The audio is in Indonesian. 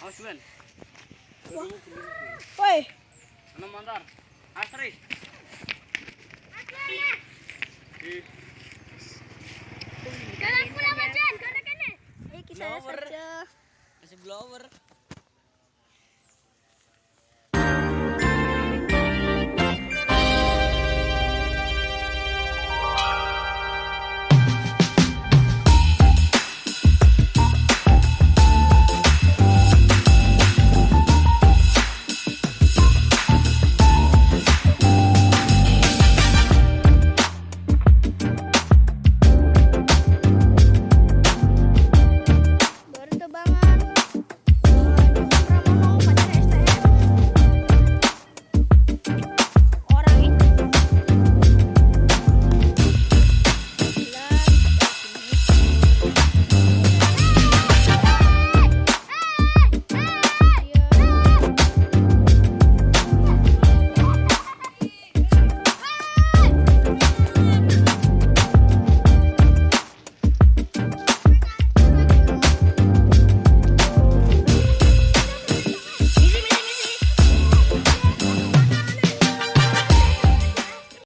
Awas Ben. Woi. Ano motor? Asri. Jalan pula macan, karena kene. Ayo kita saja. Kasih blower. Baru tebangan.